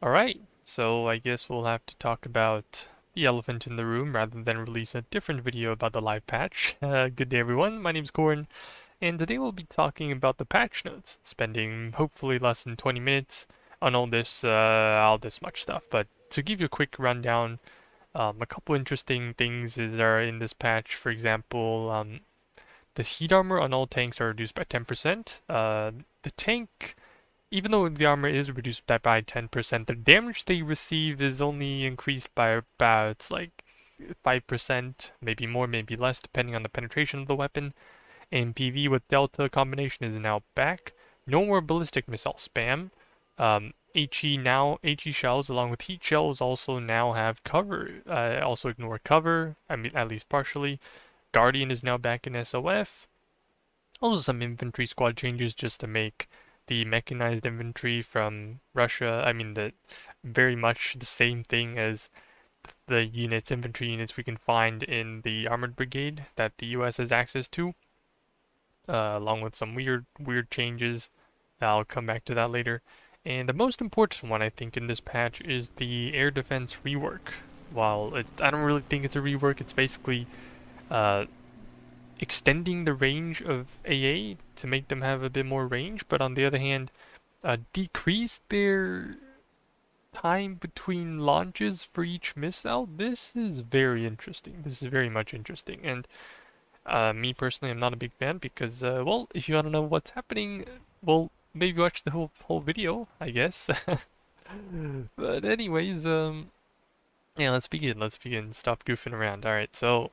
Alright, so I guess we'll have to talk about the elephant in the room rather than release a different video about the live patch. Good day everyone, my name's Corn, and today we'll be talking about the patch notes, spending hopefully less than 20 minutes on all this much stuff. But to give you a quick rundown, a couple interesting things are in this patch. For example, the heat armor on all tanks are reduced by 10%. The tank, even though the armor is reduced by 10%, the damage they receive is only increased by about like 5%, maybe more, maybe less, depending on the penetration of the weapon. And PV with Delta combination is now back. No more ballistic missile spam. HE shells along with heat shells also now have cover. Also ignore cover, I mean at least partially. Guardian is now back in SOF. Also some infantry squad changes just to make the mechanized infantry from Russia, the very much the same thing as the infantry units we can find in the armored brigade that the US has access to, along with some weird changes. I'll come back to that later. And the most important one I think in this patch is the air defense rework. I don't really think it's a rework, it's basically uh, extending the range of AA to make them have a bit more range, but on the other hand, decrease their time between launches for each missile. This is very interesting. This is very much interesting. And me personally, I'm not a big fan because, well, if you want to know what's happening, well, maybe watch the whole video, I guess. But anyways, yeah, let's begin. Let's begin. Stop goofing around. All right, so.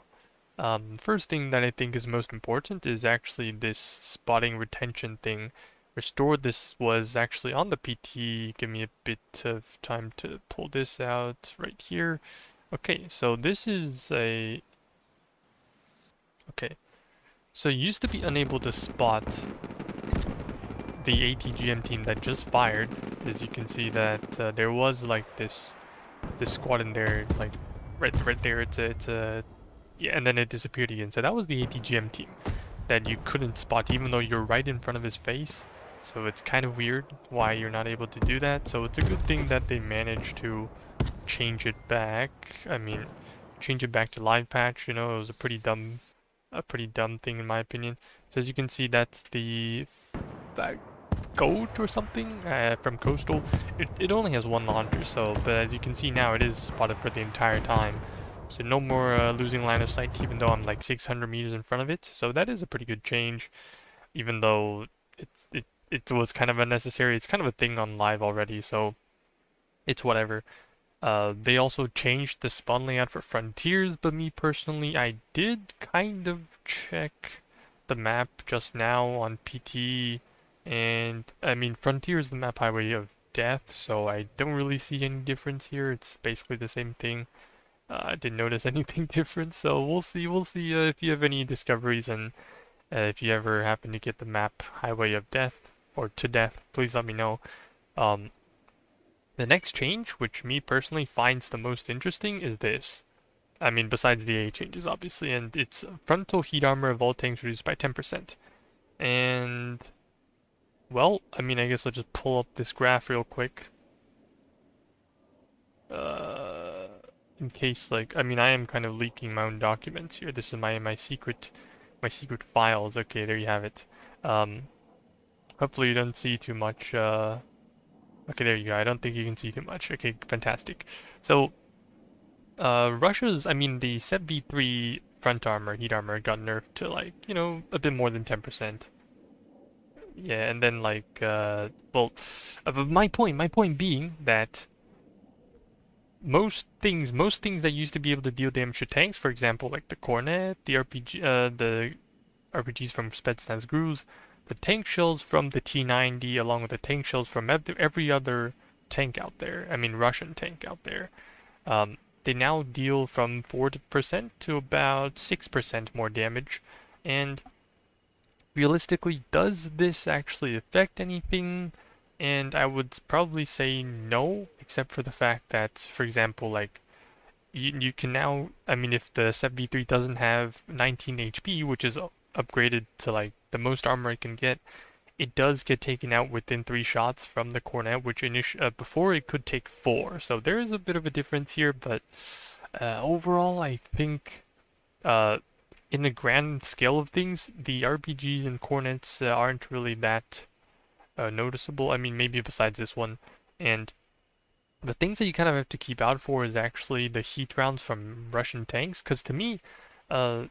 First thing that I think is most important is actually this spotting retention thing. Restored, this was actually on the PTE. Give me a bit of time to pull this out right here. Okay, so this is a... Okay, so you used to be unable to spot the ATGM team that just fired. As you can see that there was like this squad in there, like right there. It's a yeah, and then it disappeared again. So that was the ATGM team that you couldn't spot even though you're right in front of his face. So it's kind of weird why you're not able to do that. So it's a good thing that they managed to change it back. Change it back to live patch. You know, it was a pretty dumb thing in my opinion. So as you can see, that's the goat or something from Coastal. It only has one launcher, so but as you can see now, it is spotted for the entire time. So no more losing line of sight, even though I'm like 600 meters in front of it. So that is a pretty good change, even though it was kind of unnecessary. It's kind of a thing on live already, so it's whatever. They also changed the spawn layout for Frontiers, but me personally, I did kind of check the map just now on PTE, and I mean Frontier is the map highway of death, so I don't really see any difference here. It's basically the same thing. I didn't notice anything different, so we'll see. We'll see if you have any discoveries, and if you ever happen to get the map Highway of Death or to Death, please let me know. Um, the next change, which me personally finds the most interesting, is this. I mean, besides the A changes, obviously, and it's frontal heat armor of all tanks reduced by 10%. And, well, I mean, I guess I'll just pull up this graph real quick. In case, like, I mean, I am kind of leaking my own documents here. This is my secret files. Okay, there you have it. Hopefully you don't see too much. Okay, there you go. I don't think you can see too much. Okay, fantastic. So, the Sep V3 front armor, heat armor, got nerfed to like, you know, a bit more than 10%. Yeah, and then like, but my point being that most things that used to be able to deal damage to tanks, for example, like the Cornet, the RPGs from Spetsnaz Gruz, the tank shells from the T90, along with the tank shells from every other tank out there. I mean, Russian tank out there. They now deal from 4% to about 6% more damage. And realistically, does this actually affect anything? And I would probably say no, except for the fact that, for example, like you can now, I mean, if the Sep V3 doesn't have 19 HP, which is upgraded to like the most armor it can get, it does get taken out within 3 shots from the cornet, which before it could take 4. So there is a bit of a difference here, but overall, I think uh, in the grand scale of things, the RPGs and cornets aren't really that noticeable. I mean, maybe besides this one. And the things that you kind of have to keep out for is actually the heat rounds from Russian tanks, because to me, uh,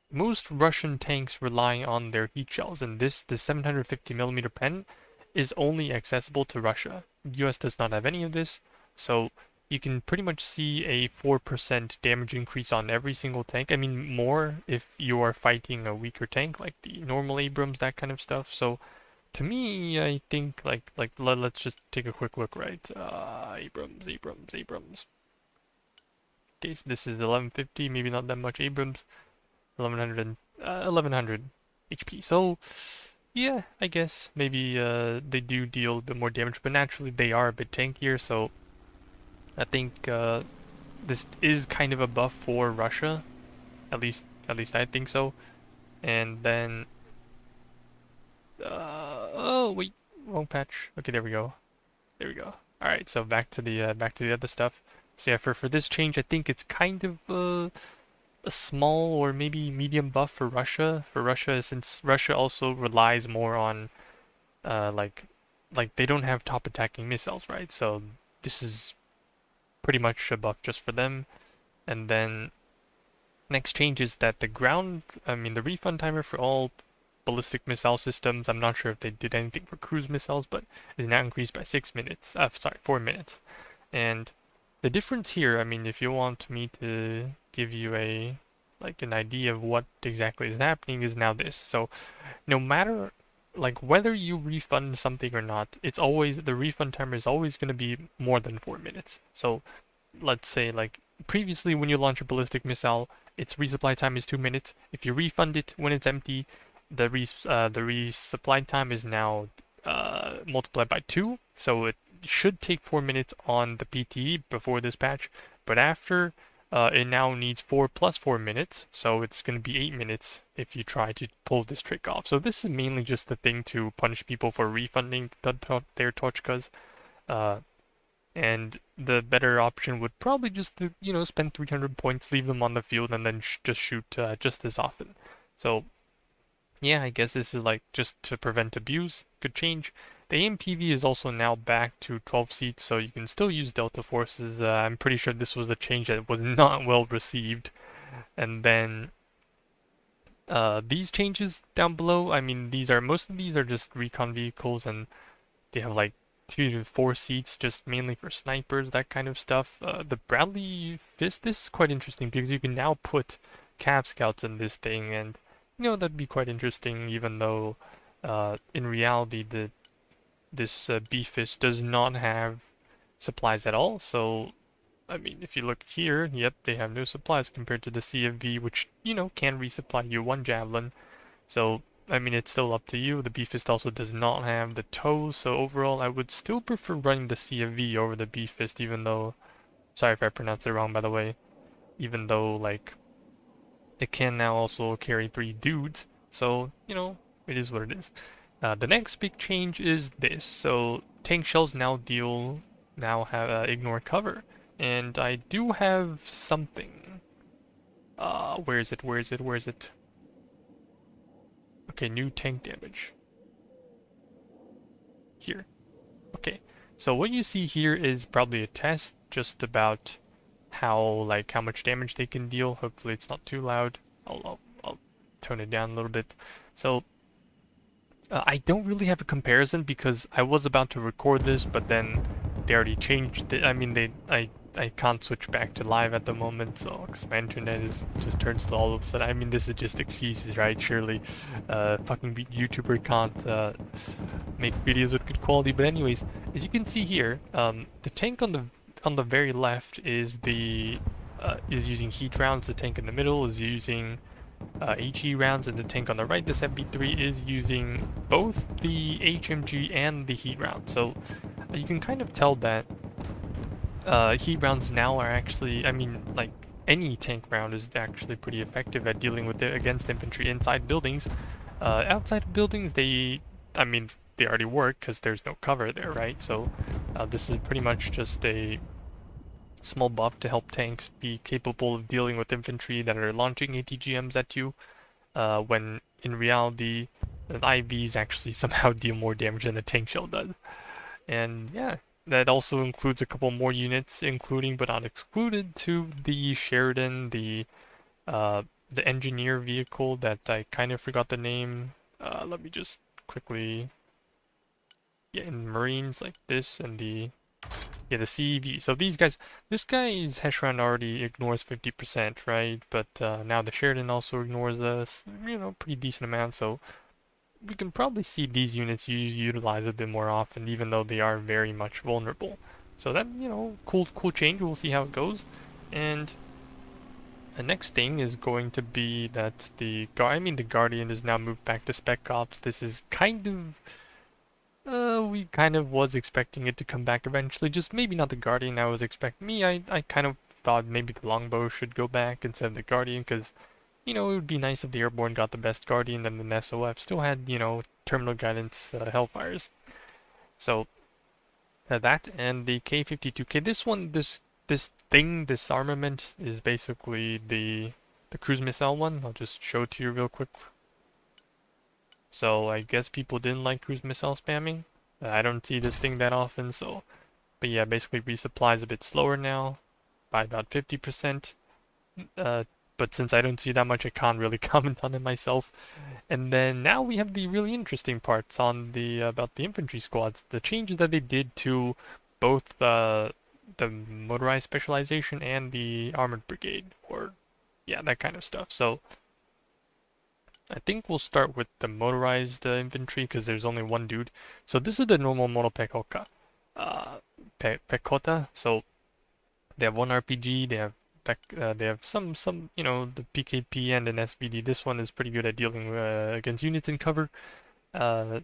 most Russian tanks rely on their heat shells, and the 750mm pen is only accessible to Russia. US does not have any of this, so you can pretty much see a 4% damage increase on every single tank. I mean, more if you are fighting a weaker tank, like the normal Abrams, that kind of stuff. So, to me, I think, let's just take a quick look, right? Abrams. Okay, so this is 1150, maybe not that much Abrams. 1100 HP. So, yeah, I guess maybe they do deal a bit more damage, but naturally they are a bit tankier, so I think this is kind of a buff for Russia. At least I think so. And then oh wait, wrong patch. Okay, there we go. There we go. All right, so back to the other stuff. So yeah, for this change, I think it's kind of a small or maybe medium buff for Russia. For Russia, since Russia also relies more on like they don't have top attacking missiles, right? So this is pretty much a buff just for them. And then next change is that the refund timer for all ballistic missile systems, I'm not sure if they did anything for cruise missiles, but is now increased by 6 minutes. Sorry, 4 minutes. And the difference here, I mean, if you want me to give you an idea of what exactly is happening, is now this. So no matter whether you refund something or not, it's always the refund timer is always going to be more than 4 minutes. So let's say previously when you launch a ballistic missile, its resupply time is 2 minutes. If you refund it when it's empty, the resupply time is now multiplied by 2. So it should take 4 minutes on the PTE before this patch, but after it now needs 4 plus 4 minutes, so it's going to be 8 minutes if you try to pull this trick off. So this is mainly just the thing to punish people for refunding their Tochkas. And the better option would probably just to, spend 300 points, leave them on the field, and then just shoot just as often. So yeah, I guess this is just to prevent abuse. Good change. The AMPV is also now back to 12 seats, so you can still use Delta Forces. I'm pretty sure this was a change that was not well received. And then these changes down below, I mean, most of these are just recon vehicles, and they have 2 to 4 seats, just mainly for snipers, that kind of stuff. The Bradley Fist, this is quite interesting because you can now put Cav Scouts in this thing, and that'd be quite interesting, even though in reality this B-Fist does not have supplies at all. So, I mean, if you look here, yep, they have no supplies compared to the CFV, which, can resupply you 1 Javelin. So, I mean, it's still up to you. The B-Fist also does not have the toes, so overall, I would still prefer running the CFV over the B-Fist, even though... Sorry if I pronounced it wrong, by the way. Even though, it can now also carry 3 dudes, so, it is what it is. The next big change is this. So tank shells now have ignore cover, and I do have something. Where is it? Okay, new tank damage. Here. Okay, so what you see here is probably a test just about how much damage they can deal. Hopefully it's not too loud. I'll tone it down a little bit. So I don't really have a comparison because I was about to record this, but then they already changed it. I mean, I can't switch back to live at the moment, so because my internet just turns to all of a sudden. I mean, this is just excuses, right? Surely, fucking YouTuber can't make videos with good quality. But anyways, as you can see here, the tank on the very left is using heat rounds. The tank in the middle is using HE rounds, and the tank on the right, this MP3, is using both the HMG and the heat round. So you can kind of tell that heat rounds now are actually, I mean, any tank round is actually pretty effective at dealing with against infantry inside buildings. Outside of buildings, they I mean, they already work because there's no cover there, right? So this is pretty much just a small buff to help tanks be capable of dealing with infantry that are launching ATGMs at you, when in reality, an IVs actually somehow deal more damage than a tank shell does. And yeah, that also includes a couple more units, including but not excluded to the Sheridan, uh, the engineer vehicle that I kind of forgot the name. Let me just quickly, yeah, in Marines like this, and the CEV. So these guys, this guy's Heshran already ignores 50%, right? But now the Sheridan also ignores us, pretty decent amount. So we can probably see these units utilized a bit more often, even though they are very much vulnerable. So that, cool change. We'll see how it goes. And the next thing is going to be that the Guardian is now moved back to Spec Ops. This is kind of we kind of was expecting it to come back eventually. Just maybe not the Guardian. I was expecting I kind of thought maybe the Longbow should go back instead of the Guardian, because it would be nice if the Airborne got the best Guardian and the SOF still had, terminal guidance Hellfires. So that and the K-52K. This armament is basically the cruise missile one. I'll just show it to you real quick. So I guess people didn't like cruise missile spamming. I don't see this thing that often, so. But yeah, basically resupply is a bit slower now by about 50%. Uh, but since I don't see that much, I can't really comment on it myself. And then now we have the really interesting parts on the about the infantry squads. The changes that they did to both the motorized specialization and the armored brigade, or yeah, that kind of stuff. So I think we'll start with the motorized infantry because there's only one dude. So this is the normal mono pekoka, pekota. So they have one RPG. They have some the PKP and an SVD. This one is pretty good at dealing against units in cover. Uh,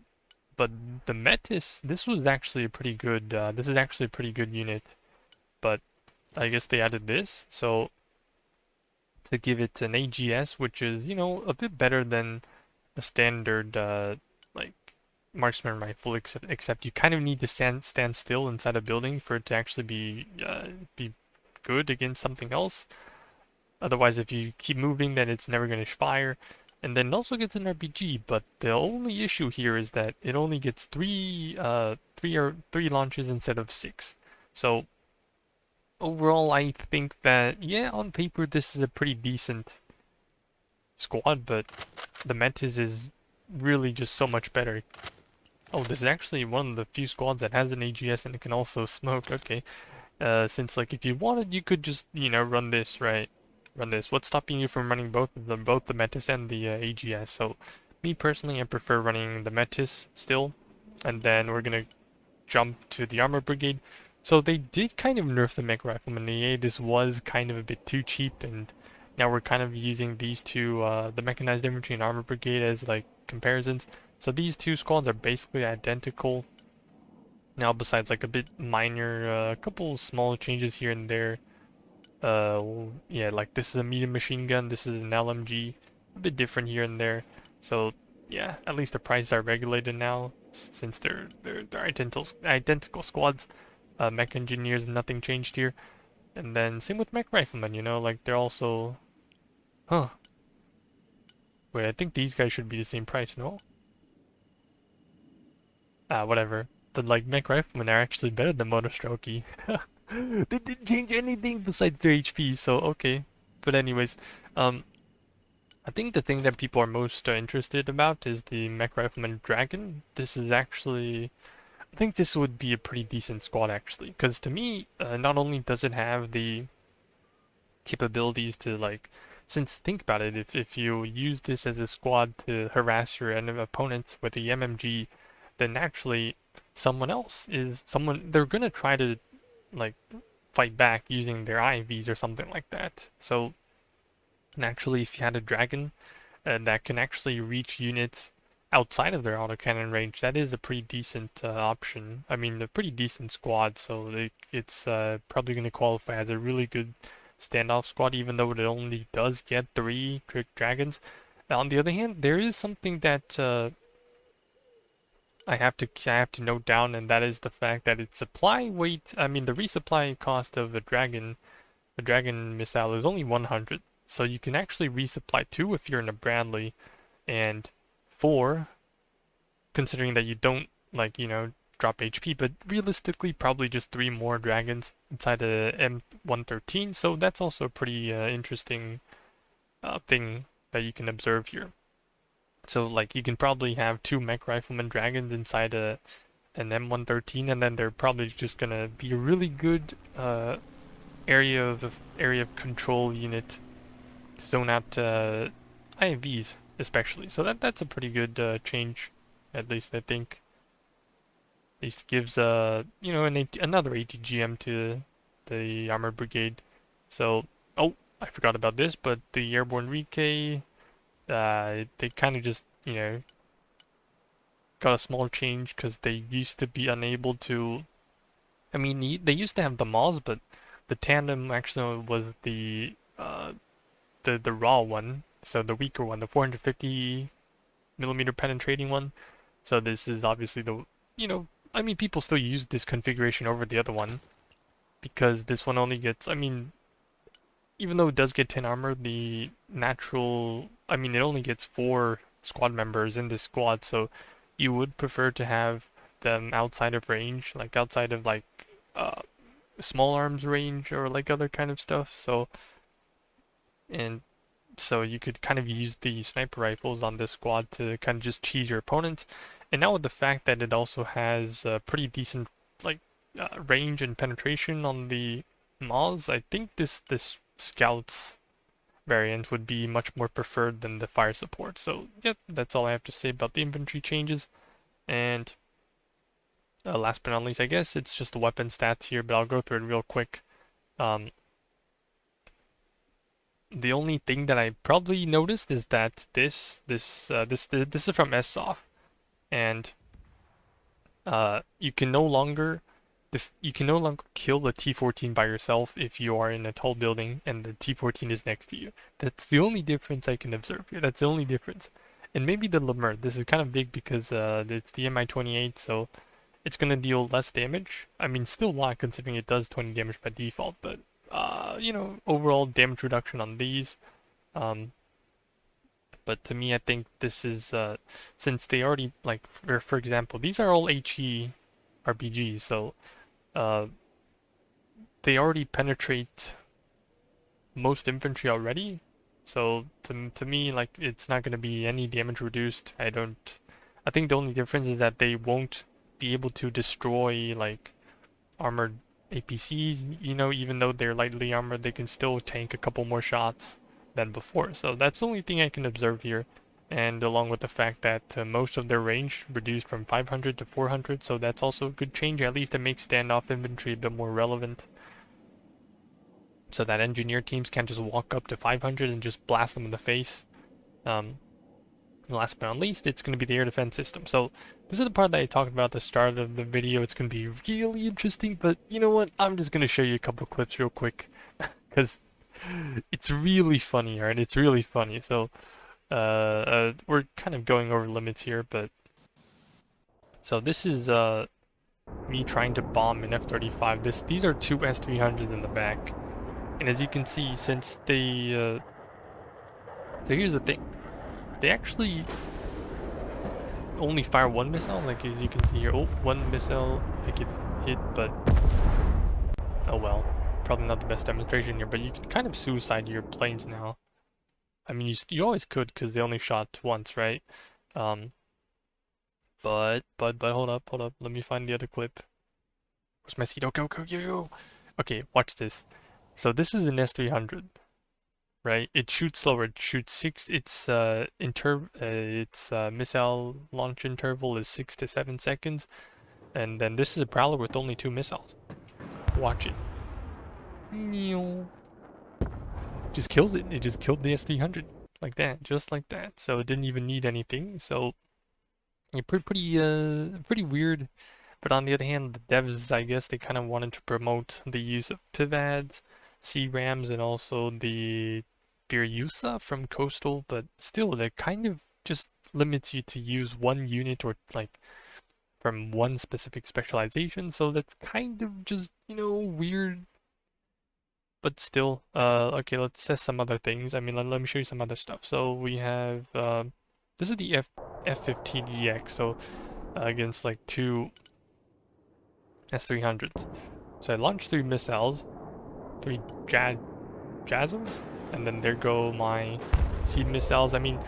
but the Metis, this was actually a pretty good. This is actually a pretty good unit, but I guess they added this. So to give it an AGS, which is a bit better than a standard like marksman rifle, except you kind of need to stand still inside a building for it to actually be good against something else. Otherwise, if you keep moving, then it's never going to fire. And then it also gets an RPG, but the only issue here is that it only gets three launches instead of 6. So overall, I think that yeah, on paper this is a pretty decent squad, but the Metis is really just so much better. Oh, this is actually one of the few squads that has an AGS and it can also smoke. Okay. Since like if you wanted, you could just run this, right? Run this. What's stopping you from running both of them, both the Metis and the AGS? So, me personally, I prefer running the Metis still, and then we're gonna jump to the Armor Brigade. So they did kind of nerf the mech rifleman. This was kind of a bit too cheap, and now we're kind of using these two, the mechanized infantry and Armor Brigade, as like comparisons. So these two squads are basically identical. Now, besides like a bit minor, a couple small changes here and there. Yeah, like this is a medium machine gun, this is an LMG, a bit different here and there. So yeah, at least the prices are regulated now, since they're identical squads. Mech engineers, nothing changed here. And then same with mech riflemen, like they're also, huh? Wait, I think these guys should be the same price, no? Whatever. But like mech riflemen are actually better than motostrokey. They didn't change anything besides their HP, so okay. But anyways, I think the thing that people are most interested about is the mech rifleman dragon. This is actually, I think this would be a pretty decent squad actually, because to me, not only does it have the capabilities to like, since think about it, if you use this as a squad to harass your opponents with the MMG, then actually they're gonna try to like fight back using their IVs or something like that. So naturally, if you had a dragon that can actually reach units outside of their autocannon range, that is a pretty decent option. I mean, a pretty decent squad, so it's probably going to qualify as a really good standoff squad, even though it only does get 3 trick dragons. Now, on the other hand, there is something that I have to note down, and that is the fact that its supply weight, I mean the resupply cost of a dragon missile is only 100. So you can actually resupply 2 if you're in a Bradley, and 4 considering that you don't like, drop HP, but realistically probably just 3 more dragons inside the M113. So that's also a pretty interesting thing that you can observe here. So like you can probably have 2 mech rifleman dragons inside an M113, and then they're probably just gonna be a really good area of control unit to zone out IVs especially. So that's a pretty good change, at least I think. At least gives another ATGM to the armored brigade. So I forgot about this, but the airborne Rike, they kind of just got a small change because they used to be unable to. I mean, they used to have the Maws, but the tandem actually was the raw one, so the weaker one, the 450 millimeter penetrating one. So this is obviously I mean, people still use this configuration over the other one because this one only gets, I mean, even though it does get 10 armor, the natural, I mean, it only gets 4 squad members in this squad, so you would prefer to have them outside of range, like outside of like small arms range or like other kind of stuff. And so you could kind of use the sniper rifles on this squad to kind of just cheese your opponent. And now with the fact that it also has a pretty decent like range and penetration on the Maws, I think this Scouts variant would be much more preferred than the fire support. So yep, that's all I have to say about the infantry changes. And last but not least, I guess it's just the weapon stats here, but I'll go through it real quick. The only thing that I probably noticed is that this is from SSoft, and you can no longer kill the T14 by yourself if you are in a tall building and the T14 is next to you. That's the only difference I can observe here. That's the only difference. And maybe the Lemur. This is kind of big because it's the MI28, so it's gonna deal less damage. I mean, still a lot considering it does 20 damage by default, but overall damage reduction on these. But to me, I think this is since they already like for example, these are all HE RPGs, so they already penetrate most infantry already. So to me, like it's not gonna be any damage reduced. I think the only difference is that they won't be able to destroy like armored APCs, even though they're lightly armored, they can still tank a couple more shots than before. So that's the only thing I can observe here. And along with the fact that most of their range reduced from 500 to 400, so that's also a good change. At least it makes standoff infantry a bit more relevant. So that engineer teams can't just walk up to 500 and just blast them in the face. Last but not least, it's going to be the air defense system. So this is the part that I talked about at the start of the video. It's going to be really interesting, but you know what? I'm just going to show you a couple clips real quick because it's really funny, alright? It's really funny. So we're kind of going over limits here, but so this is me trying to bomb an F-35. These are 2 S-300s in the back, and as you can see, since they so here's the thing. They actually only fire 1 missile, like as you can see here. Oh, 1 missile, I get hit, but oh well. Probably not the best demonstration here, but you can kind of suicide your planes now. I mean, you always could because they only shot once, right? But hold up. Let me find the other clip. Where's my seat? Oh, go, yo. Okay, watch this. So this is an S-300. Right, it shoots slower. It shoots 6. Its missile launch interval is 6 to 7 seconds, and then this is a prowler with only 2 missiles. Watch it. Just kills it. It just killed the S-300 like that, just like that. So it didn't even need anything. So yeah, pretty weird. But on the other hand, the devs, I guess, they kind of wanted to promote the use of PIVADs, CRAMs, and also the Viryusa from Coastal, but still, that kind of just limits you to use 1 unit or like from one specific specialization, so that's kind of just, you know, weird, but still. Okay, let's test some other things. I mean, let me show you some other stuff. So we have, this is the F15EX, so against like two S300s. So I launched 3 missiles, 3 JASMs, and then there go my seed missiles. I mean,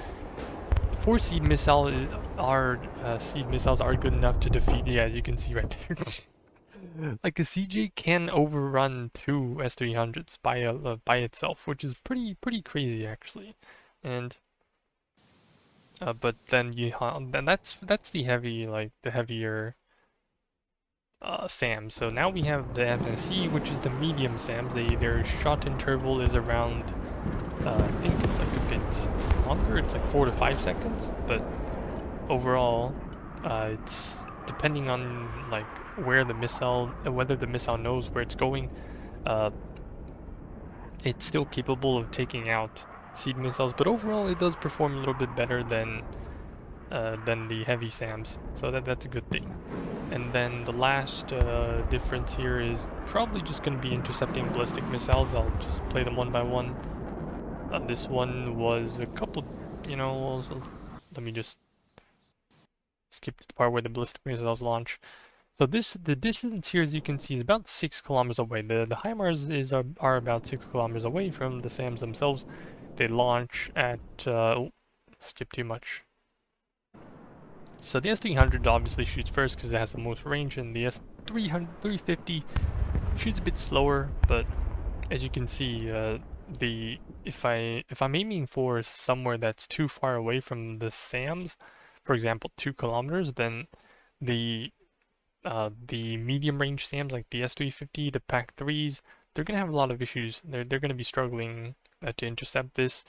4 seed missiles are good enough to defeat, yeah, as you can see right there. Like a CJ can overrun 2 S300s by itself, which is pretty crazy actually. And but then then that's the heavy, like the heavier SAMs. So now we have the MSC, which is the medium SAMs. Their shot interval is around, I think it's like a bit longer. It's like 4 to 5 seconds, but overall, it's depending on like where the missile, whether the missile knows where it's going. Uh, it's still capable of taking out seed missiles, but overall, it does perform a little bit better than the heavy SAMs. So that's a good thing. And then the last difference here is probably just going to be intercepting ballistic missiles. I'll just play them one by one. This one was a couple, you know, let me just skip to the part where the ballistic missiles launch. So the distance here, as you can see, is about 6 kilometers away. The HIMARS are about 6 kilometers away from the SAMs themselves. They launch at, skip too much. So the S300 obviously shoots first because it has the most range, and the S350 shoots a bit slower. But as you can see, if I'm aiming for somewhere that's too far away from the SAMs, for example 2 kilometers, then the medium range SAMs like the S350, the PAC-3s, they're gonna have a lot of issues. They're gonna be struggling to intercept this,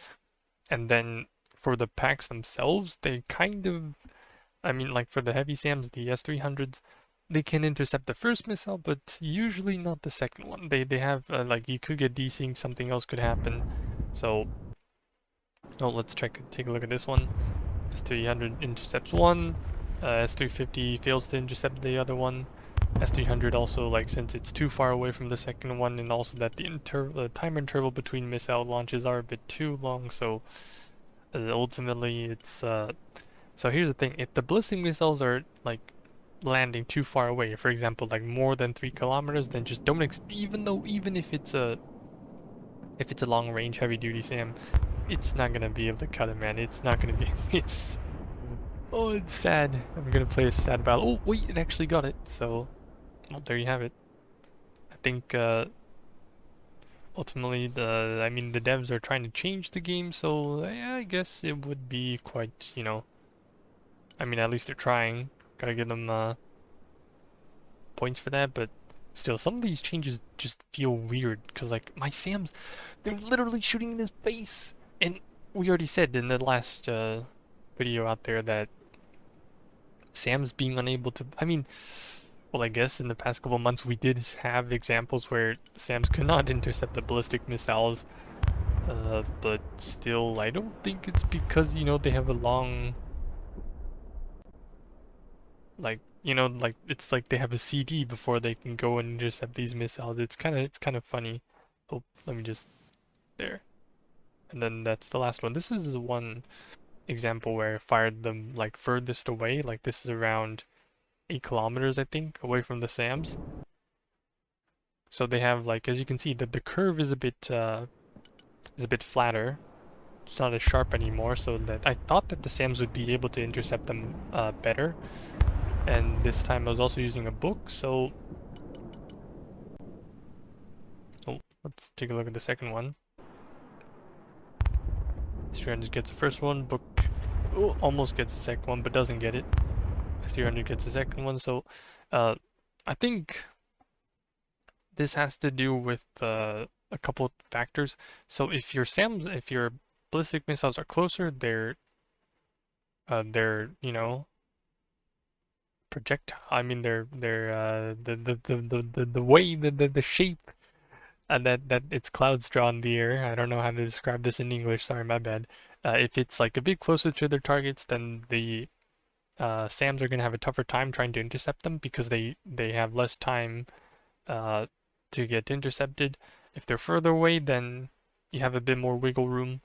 and then for the PACs themselves, they kind of, I mean, like for the heavy SAMs, the S300s, they can intercept the first missile, but usually not the second one. They have, like, you could get desync, something else could happen. So, oh, let's take a look at this one. S300 intercepts one, S350 fails to intercept the other one. S300 also, like, since it's too far away from the second one, and also that the time interval between missile launches are a bit too long, so ultimately it's so here's the thing: if the ballistic missiles are like landing too far away, for example, like more than 3 kilometers, then just don't even if it's a long range heavy duty SAM, it's not gonna be able to cut it, man. It's not gonna be. It's, oh, it's sad. I'm gonna play a sad battle. Oh wait, it actually got it. So, well, there you have it. I think ultimately I mean, the devs are trying to change the game, so yeah, I guess it would be quite, you know. I mean, at least they're trying. Gotta give them points for that, but still, some of these changes just feel weird, because like my SAMs, they're literally shooting in his face, and we already said in the last video out there that SAMs being unable to, I mean, well, I guess in the past couple months we did have examples where SAMs could not intercept the ballistic missiles, but still, I don't think it's because, you know, they have a long, like, you know, like it's like they have a CD before they can go and intercept these missiles. It's kind of funny. Oh, let me just, there. And then that's the last one. This is one example where I fired them like furthest away. Like this is around 8 kilometers, I think, away from the SAMs. So they have, like, as you can see, that the curve is a bit flatter. It's not as sharp anymore. So that I thought that the SAMs would be able to intercept them better. And this time I was also using a book, so... Oh, let's take a look at the second one. S300 gets the first one, book almost gets the second one, but doesn't get it. S300 gets the second one, so I think this has to do with a couple of factors. So if your ballistic missiles are closer, they're you know, I mean, they're the way, the shape, and that it's clouds draw in the air. I don't know how to describe this in English. Sorry, my bad. If it's like a bit closer to their targets, then the SAMs are going to have a tougher time trying to intercept them because they have less time uh, to get intercepted. If they're further away, then you have a bit more wiggle room.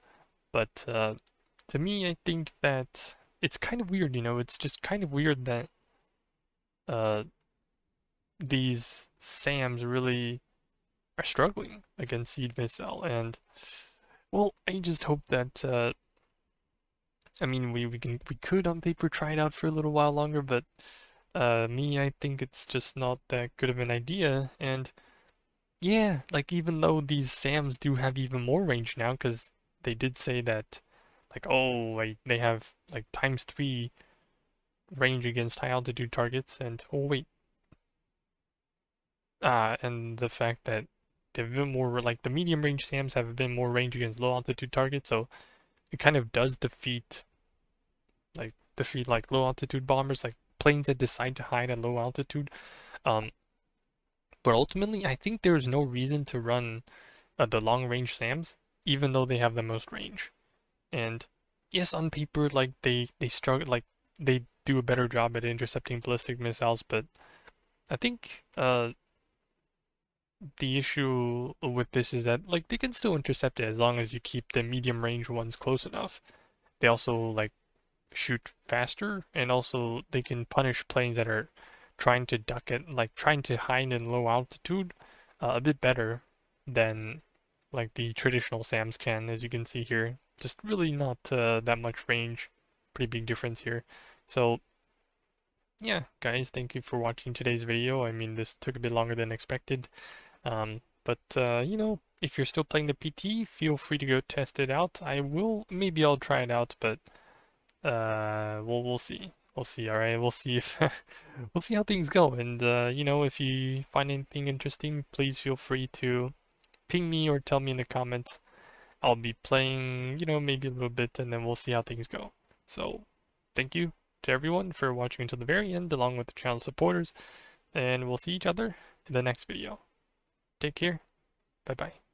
But to me, I think that it's kind of weird, you know, it's just kind of weird that uh, these SAMs really are struggling against Seed Missile. And, well, I just hope that, I mean, we could on paper try it out for a little while longer, but I think it's just not that good of an idea. And yeah, like even though these SAMs do have even more range now, because they did say that, like, oh, like they have like ×3 range against high altitude targets, and oh wait, and the fact that they've been more like the medium range SAMs have been more range against low altitude targets, so it kind of does defeat like low altitude bombers, like planes that decide to hide at low altitude. Um, but ultimately, I think there is no reason to run the long range SAMs, even though they have the most range. And yes, on paper, like they struggle, like they do a better job at intercepting ballistic missiles, but I think the issue with this is that like they can still intercept it as long as you keep the medium range ones close enough. They also like shoot faster, and also they can punish planes that are trying to duck it, like trying to hide in low altitude, a bit better than like the traditional SAMs can, as you can see here. Just really not that much range. Pretty big difference here. So yeah, guys, thank you for watching today's video. I mean, this took a bit longer than expected. But you know, if you're still playing the PT, feel free to go test it out. Maybe I'll try it out, but we'll see. We'll see. All right, we'll see if we'll see how things go. And you know, if you find anything interesting, please feel free to ping me or tell me in the comments. I'll be playing, you know, maybe a little bit, and then we'll see how things go. So, thank you to everyone for watching until the very end, along with the channel supporters, and we'll see each other in the next video. Take care. Bye bye.